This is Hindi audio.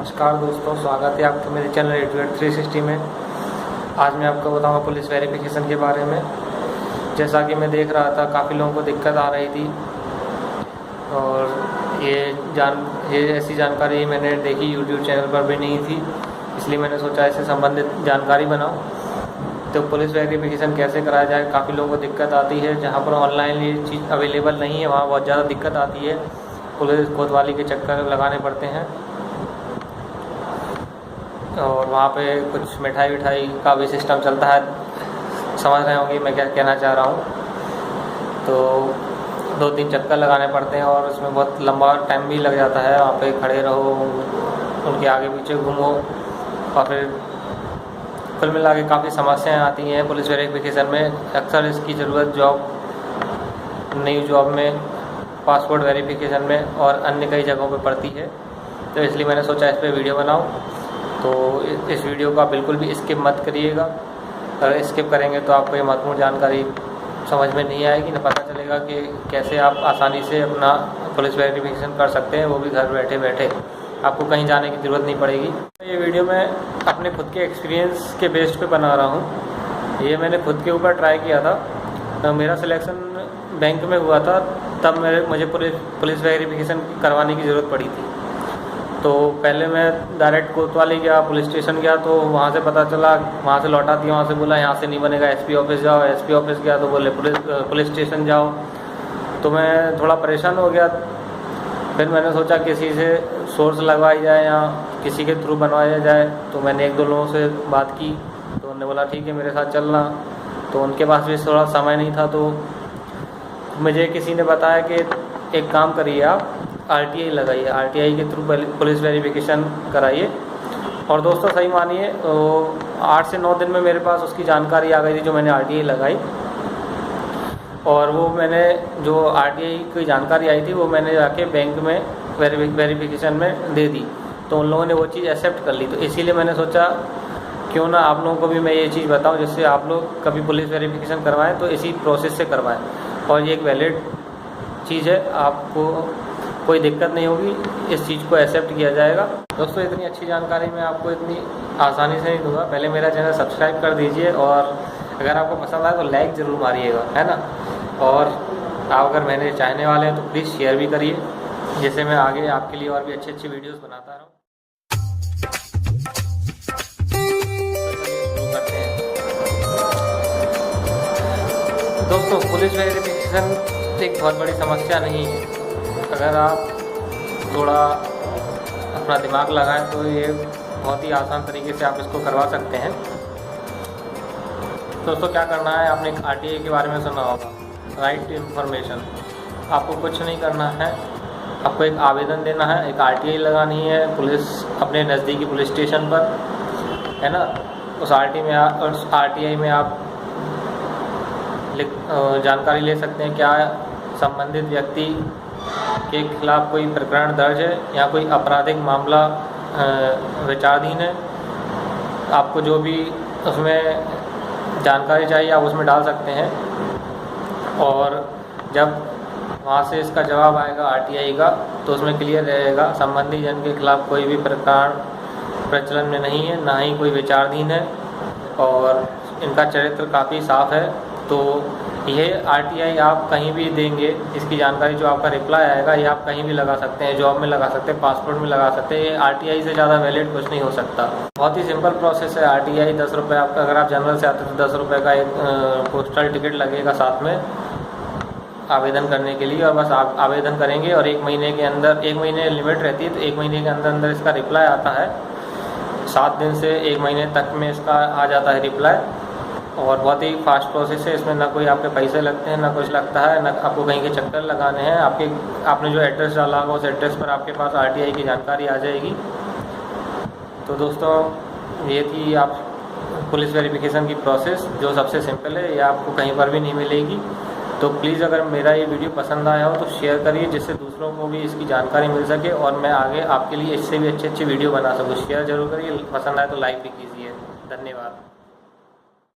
नमस्कार दोस्तों, स्वागत है आपका मेरे चैनल एडवेट 360 में। आज मैं आपको बताऊंगा पुलिस वेरिफिकेशन के बारे में। जैसा कि मैं देख रहा था काफ़ी लोगों को दिक्कत आ रही थी और ये ऐसी जानकारी मैंने देखी यूट्यूब चैनल पर भी नहीं थी, इसलिए मैंने सोचा इससे संबंधित जानकारी बनाऊँ। तो पुलिस वेरिफिकेशन कैसे कराया जाए, काफ़ी लोगों को दिक्कत आती है। जहाँ पर ऑनलाइन ये चीज़ अवेलेबल नहीं है वहाँ बहुत ज़्यादा दिक्कत आती है, पुलिस कोतवाली के चक्कर लगाने पड़ते हैं और वहाँ पे कुछ मिठाई का भी सिस्टम चलता है। समझ रहे होंगे मैं क्या कहना चाह रहा हूँ। तो 2-3 चक्कर लगाने पड़ते हैं और उसमें बहुत लंबा टाइम भी लग जाता है। वहाँ पे खड़े रहो, उनके आगे पीछे घूमो और फिर कुल मिला के काफ़ी समस्याएं आती हैं पुलिस वेरिफिकेशन में। अक्सर इसकी ज़रूरत नई जॉब में, पासपोर्ट वेरिफिकेशन में और अन्य कई जगहों पे पड़ती है। तो इसलिए मैंने सोचा इस पर वीडियो बनाऊं। तो इस वीडियो को आप बिल्कुल भी स्किप मत करिएगा। अगर स्किप करेंगे तो आपको ये महत्वपूर्ण जानकारी समझ में नहीं आएगी, न पता चलेगा कि कैसे आप आसानी से अपना पुलिस वेरिफिकेशन कर सकते हैं, वो भी घर बैठे बैठे। आपको कहीं जाने की ज़रूरत नहीं पड़ेगी। ये वीडियो मैं अपने खुद के एक्सपीरियंस के बेस पे बना रहा हूँ। ये मैंने खुद के ऊपर ट्राई किया था। मेरा सिलेक्शन बैंक में हुआ था, तब मुझे पुलिस वेरिफिकेशन करवाने की ज़रूरत पड़ी थी। तो पहले मैं डायरेक्ट कोतवाली गया, पुलिस स्टेशन गया, तो वहाँ से पता चला, वहाँ से लौटा दिया, वहाँ से बोला यहाँ से नहीं बनेगा, एसपी ऑफिस जाओ। एसपी ऑफिस गया तो बोले पुलिस स्टेशन जाओ। तो मैं थोड़ा परेशान हो गया। फिर मैंने सोचा किसी से सोर्स लगवाई जाए या किसी के थ्रू बनवाया जाए। तो मैंने 1-2 लोगों से बात की, तो उन्होंने बोला ठीक है मेरे साथ चलना। तो उनके पास भी थोड़ा समय नहीं था, तो मुझे किसी ने बताया कि एक काम करिए, आप RTI लगाइए, RTI के थ्रू पुलिस वेरिफिकेशन कराइए। और दोस्तों सही मानिए, 8 से 9 दिन में मेरे पास उसकी जानकारी आ गई थी जो मैंने RTI लगाई। और वो मैंने जो RTI की जानकारी आई थी वो मैंने जाके बैंक में वेरिफिकेशन में दे दी। तो उन लोगों ने वो चीज़ एक्सेप्ट कर ली। तो इसीलिए मैंने सोचा क्यों ना आप लोगों को भी मैं ये चीज़ बताऊं, जिससे आप लोग कभी पुलिस वेरिफिकेशन करवाएं तो इसी प्रोसेस से करवाएं। और ये एक वैलिड चीज़ है, आपको कोई दिक्कत नहीं होगी, इस चीज़ को एक्सेप्ट किया जाएगा। दोस्तों इतनी अच्छी जानकारी मैं आपको इतनी आसानी से नहीं दूंगा। पहले मेरा चैनल सब्सक्राइब कर दीजिए और अगर आपको पसंद आए तो लाइक ज़रूर मारिएगा, है ना। और आप अगर मेरे चाहने वाले हैं तो प्लीज़ शेयर भी करिए, जिससे मैं आगे आपके लिए और भी अच्छी वीडियोज़ बनाता रहूँ। दोस्तों पुलिस वेरिफिकेशन एक बहुत बड़ी समस्या नहीं है। अगर आप थोड़ा अपना दिमाग लगाएं तो ये बहुत ही आसान तरीके से आप इसको करवा सकते हैं। दोस्तों क्या करना है, आपने एक RTI के बारे में सुना होगा, राइट टू इन्फॉर्मेशन। आपको कुछ नहीं करना है, आपको एक आवेदन देना है, एक RTI लगानी है अपने नज़दीकी पुलिस स्टेशन पर, है ना। उस RTI में आप जानकारी ले सकते हैं क्या संबंधित व्यक्ति के खिलाफ कोई प्रकरण दर्ज है या कोई आपराधिक मामला विचाराधीन है। आपको जो भी उसमें जानकारी चाहिए आप उसमें डाल सकते हैं। और जब वहाँ से इसका जवाब आएगा RTI का, तो उसमें क्लियर रहेगा संबंधित जन के खिलाफ कोई भी प्रकरण प्रचलन में नहीं है, ना ही कोई विचाराधीन है और इनका चरित्र काफ़ी साफ है। तो यह RTI आप कहीं भी देंगे, इसकी जानकारी जो आपका रिप्लाई आएगा ये आप कहीं भी लगा सकते हैं, जॉब में लगा सकते हैं, पासपोर्ट में लगा सकते हैं। ये RTI से ज़्यादा वैलिड कुछ नहीं हो सकता। बहुत ही सिंपल प्रोसेस है। RTI 10 रुपये, आपका अगर आप जनरल से आते हैं तो 10 रुपये का एक पोस्टल टिकट लगेगा साथ में आवेदन करने के लिए। और बस आप आवेदन करेंगे और 1 महीने के अंदर, 1 महीने लिमिट रहती है, तो 1 महीने के अंदर इसका रिप्लाई आता है। 7 दिन से 1 महीने तक में इसका आ जाता है रिप्लाई। और बहुत ही फास्ट प्रोसेस है, इसमें ना कोई आपके पैसे लगते हैं, ना कुछ लगता है, ना आपको कहीं के चक्कर लगाने हैं। आपने जो एड्रेस डाला होगा उस एड्रेस पर आपके पास RTI की जानकारी आ जाएगी। तो दोस्तों ये थी आप पुलिस वेरिफिकेशन की प्रोसेस, जो सबसे सिंपल है, ये आपको कहीं पर भी नहीं मिलेगी। तो प्लीज़ अगर मेरा ये वीडियो पसंद आया हो तो शेयर करिए, जिससे दूसरों को भी इसकी जानकारी मिल सके और मैं आगे आपके लिए इससे भी अच्छी वीडियो बना सकूँ। शेयर जरूर करिए, पसंद आए तो लाइक भी कीजिए। धन्यवाद।